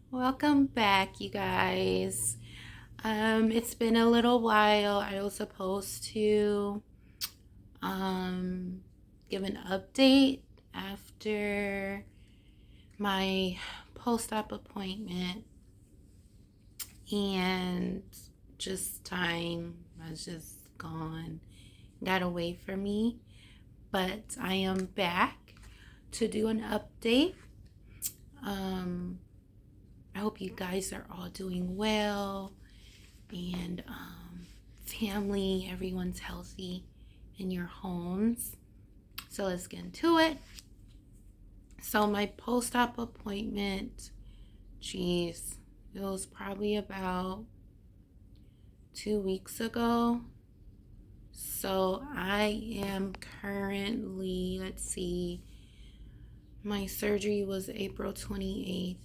Welcome back, you guys. It's been a little while. I was supposed to um give an update after my post-op appointment, and just time has just got away from me. But I am back to do an update. Um, I hope you guys are all doing well, and family, everyone's healthy in your homes. So let's get into it. So my post-op appointment, geez, it was probably about 2 weeks ago. So I am currently, let's see, my surgery was April 28th.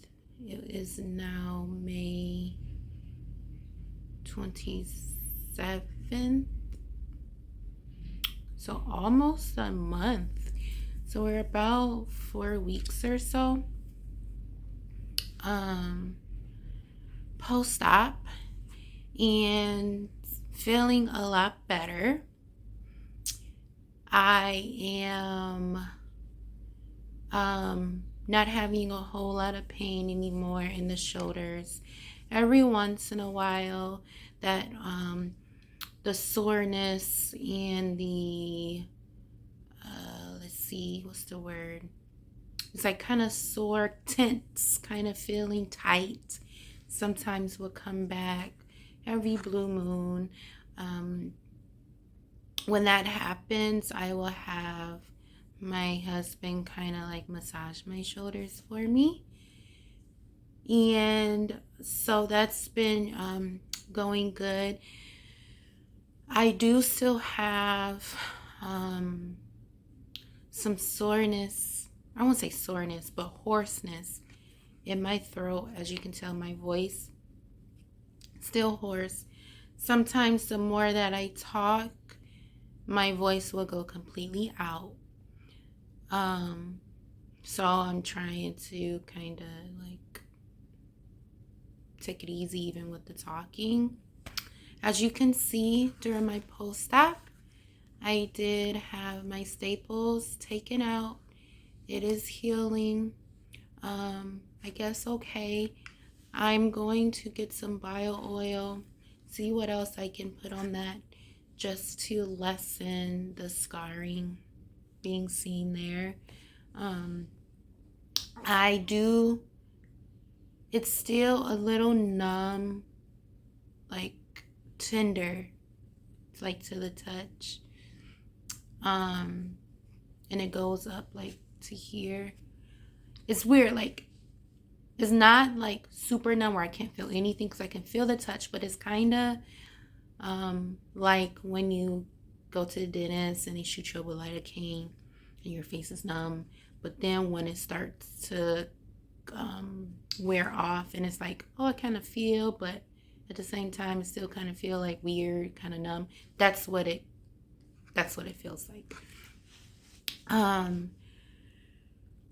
It is now May 27th. So almost a month. So we're about 4 weeks or so post-op, and feeling a lot better. I am not having a whole lot of pain anymore in the shoulders. Every once in a while, that the soreness and the let's see, what's the word? It's like kind of sore, tense, kind of feeling tight. Sometimes will come back every blue moon. When that happens, I will have my husband kind of like massage my shoulders for me. And so that's been going good. I do still have some soreness. I won't say soreness, but hoarseness in my throat. As you can tell, my voice still hoarse. Sometimes the more that I talk, my voice will go completely out. So I'm trying to kind of like take it easy even with the talking. As you can see, during my post-op, I did have my staples taken out. It is healing. I guess okay. I'm going to get some bio oil, see what else I can put on that just to lessen the scarring being seen there. I do, it's still a little numb, like tender, it's like to the touch. And it goes up like to here. It's weird, like it's not like super numb where I can't feel anything because I can feel the touch, but it's kind of like when you go to the dentist and they shoot you up with lidocaine and your face is numb. But then when it starts to wear off and it's like, oh, I kind of feel, but at the same time, it still kind of feel like weird, kind of numb. That's what it feels like.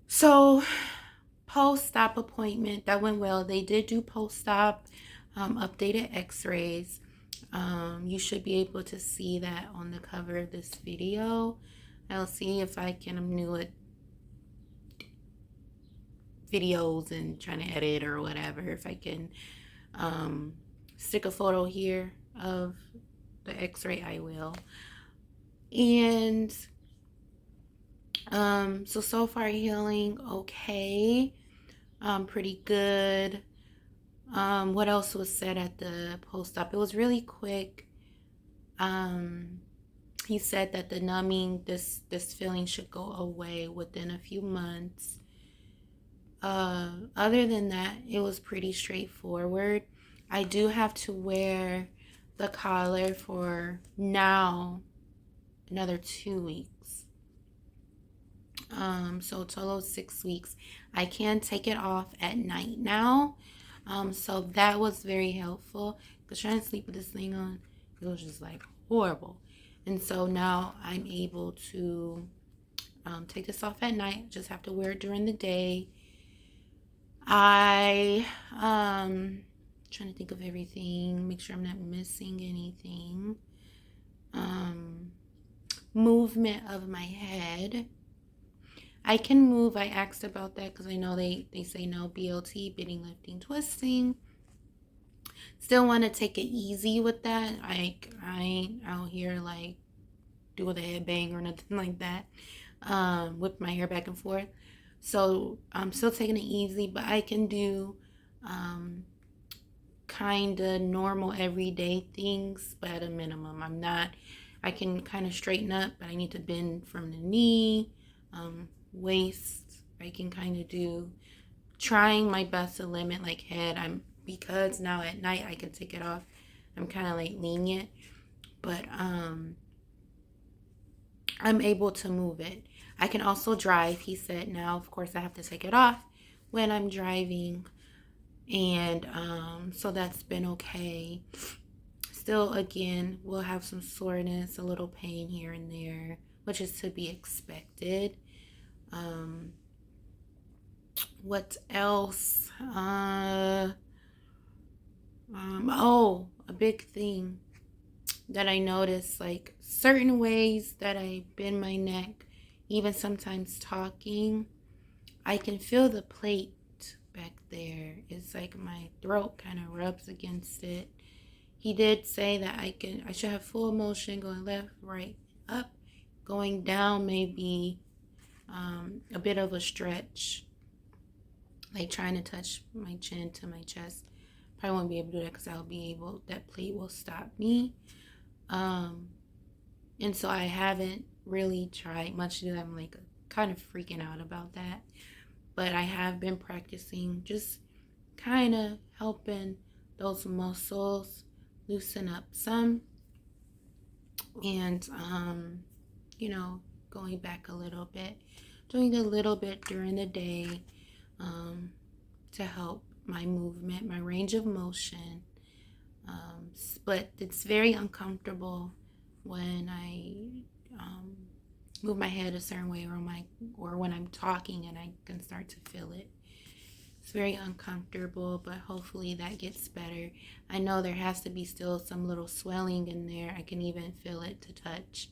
So post-op appointment, that went well. They did do post-op updated x-rays. You should be able to see that on the cover of this video. I'll see if I can, I'm new at videos and trying to edit or whatever, if I can stick a photo here of the x-ray, I will. And so far healing okay, pretty good. What else was said at the post-op? It was really quick. He said that the numbing, this feeling should go away within a few months. Other than that, it was pretty straightforward. I do have to wear the collar for now another 2 weeks. So total of 6 weeks. I can take it off at night now. So that was very helpful because trying to sleep with this thing on, it was just like horrible. And so now I'm able to take this off at night. Just have to wear it during the day. I trying to think of everything, make sure I'm not missing anything. Movement of my head. I can move. I asked about that because I know they say no BLT, bending, lifting, twisting. Still want to take it easy with that. I ain't out here like doing a headbang or nothing like that. Whip my hair back and forth. So I'm still taking it easy, but I can do kind of normal everyday things, but at a minimum. I can kind of straighten up, but I need to bend from the knee, waist. I can kind of do, trying my best to limit like head. Because now at night I can take it off. I'm kind of like lenient, but I'm able to move it. I can also drive. He said now, of course, I have to take it off when I'm driving, and so that's been okay. Still, again, we'll have some soreness, a little pain here and there, which is to be expected. What else? Oh, a big thing that I noticed, like certain ways that I bend my neck, even sometimes talking, I can feel the plate back there. It's like my throat kind of rubs against it. He did say that I should have full motion going left, right, up, going down, maybe a bit of a stretch, like trying to touch my chin to my chest. Probably won't be able to do that because that plate will stop me. And so I haven't really tried much to do that. I'm like kind of freaking out about that. But I have been practicing, just kind of helping those muscles loosen up some. And, going back a little bit, doing a little bit during the day to help my movement, my range of motion. But it's very uncomfortable when I move my head a certain way, or when I'm talking and I can start to feel it. It's very uncomfortable, but hopefully that gets better. I know there has to be still some little swelling in there. I can even feel it to touch.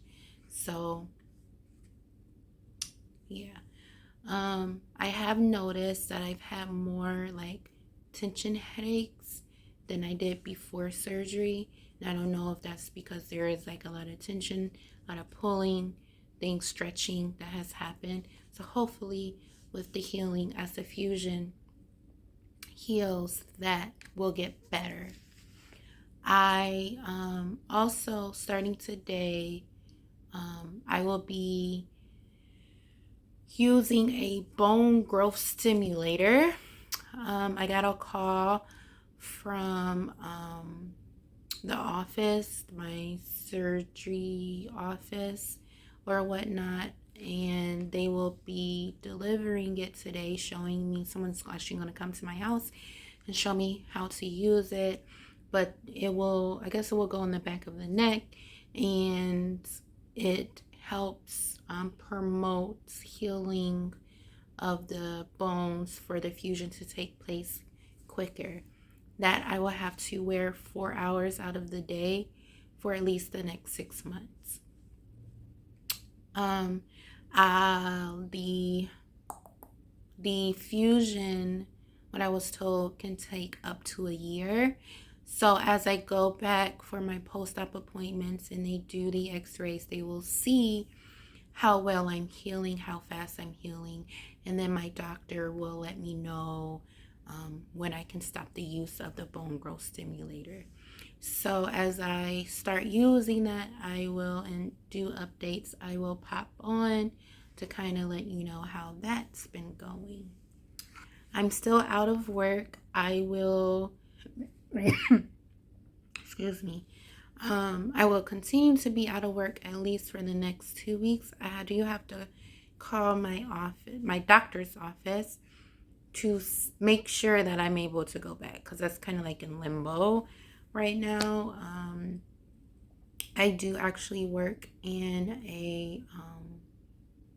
So yeah. I have noticed that I've had more like tension headaches than I did before surgery. And I don't know if that's because there is like a lot of tension, a lot of pulling, things stretching that has happened. So hopefully with the healing, as the fusion heals, that will get better. I also, starting today, I will be using a bone growth stimulator. I got a call from the office, my surgery office or whatnot, and they will be delivering it today, showing me, someone's actually going to come to my house and show me how to use it. But I guess it will go in the back of the neck, and it helps promote healing of the bones for the fusion to take place quicker. That I will have to wear 4 hours out of the day for at least the next 6 months. The fusion, what I was told, can take up to a year. So as I go back for my post-op appointments and they do the x-rays, they will see how well I'm healing, how fast I'm healing, and then my doctor will let me know when I can stop the use of the bone growth stimulator. So as I start using that, I will, and do updates, I will pop on to kind of let you know how that's been going. I'm still out of work. I will excuse me. I will continue to be out of work at least for the next 2 weeks. I do have to call my doctor's office, to make sure that I'm able to go back, because that's kind of like in limbo right now. I do actually work in a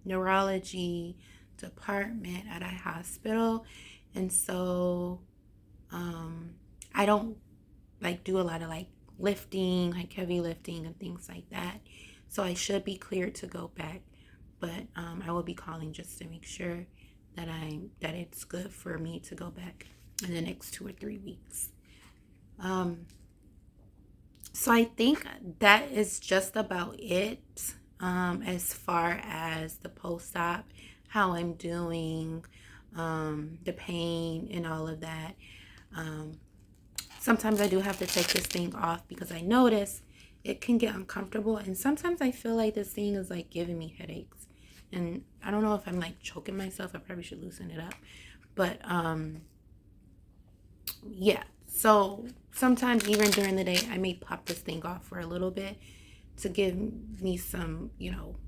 neurology department at a hospital, And so I don't like do a lot of like lifting, like heavy lifting and things like that. So I should be cleared to go back, but I will be calling just to make sure that it's good for me to go back in the next 2 or 3 weeks. So I think that is just about it as far as the post-op, how I'm doing, the pain and all of that. Sometimes I do have to take this thing off because I notice it can get uncomfortable, and sometimes I feel like this thing is like giving me headaches, and I don't know if I'm like choking myself. I probably should loosen it up, but yeah. So sometimes even during the day I may pop this thing off for a little bit to give me some,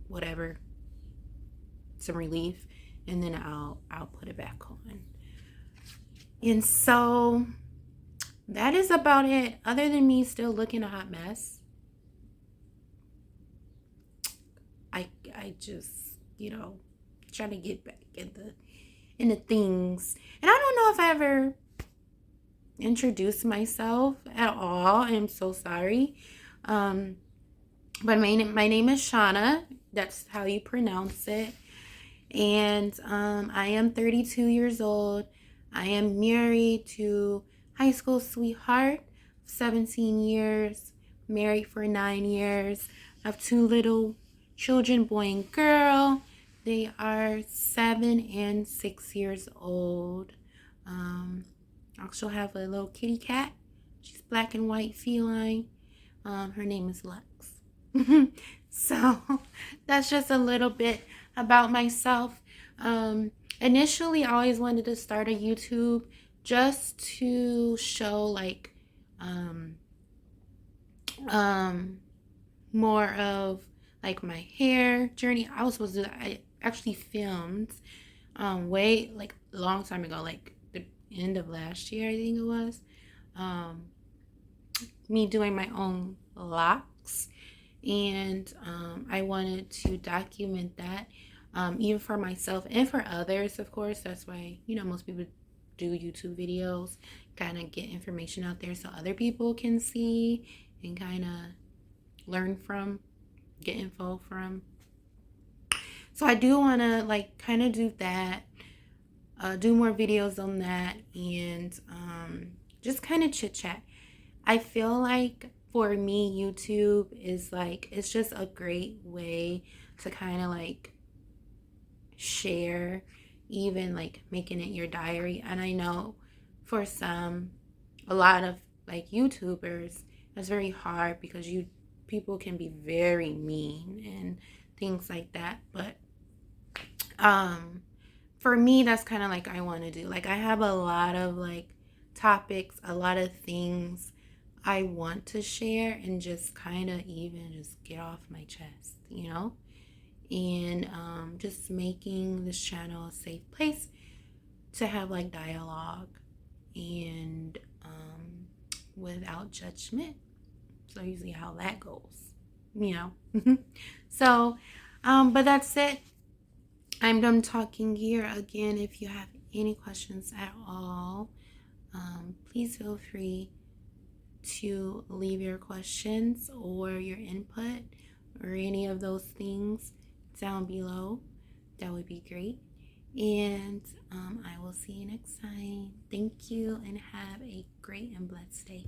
whatever, some relief, and then I'll put it back on. And so that is about it. Other than me still looking a hot mess, I just, try to get back in the things. And I don't know if I ever introduced myself at all. I'm so sorry. But my name is Shauna. That's how you pronounce it. And I am 32 years old. I am married to high school sweetheart, 17 years, married for 9 years. I have 2 little children, boy and girl. They are 7 and 6 years old. I also have a little kitty cat. She's black and white feline. Her name is Lux. So that's just a little bit about myself. Initially, I always wanted to start a YouTube just to show like more of like my hair journey. I was supposed to do that. I actually filmed way like a long time ago, like the end of last year, I think it was, me doing my own locks, and I wanted to document that, even for myself and for others, of course. That's why most people do YouTube videos, kind of get information out there so other people can see and kind of learn from, get info from. So I do want to like kind of do that, do more videos on that, and just kind of chit chat. I feel like for me, YouTube is like, it's just a great way to kind of like share, even like making it your diary. And I know for a lot of like YouTubers, it's very hard because people can be very mean and things like that. But for me, that's kind of like I want to do. Like I have a lot of like topics, a lot of things I want to share and just kind of even just get off my chest, and just making this channel a safe place to have like dialogue and without judgment. So usually how that goes, So, but that's it. I'm done talking here. Again, if you have any questions at all, please feel free to leave your questions or your input or any of those things down below. That would be great. And I will see you next time. Thank you and have a great and blessed day.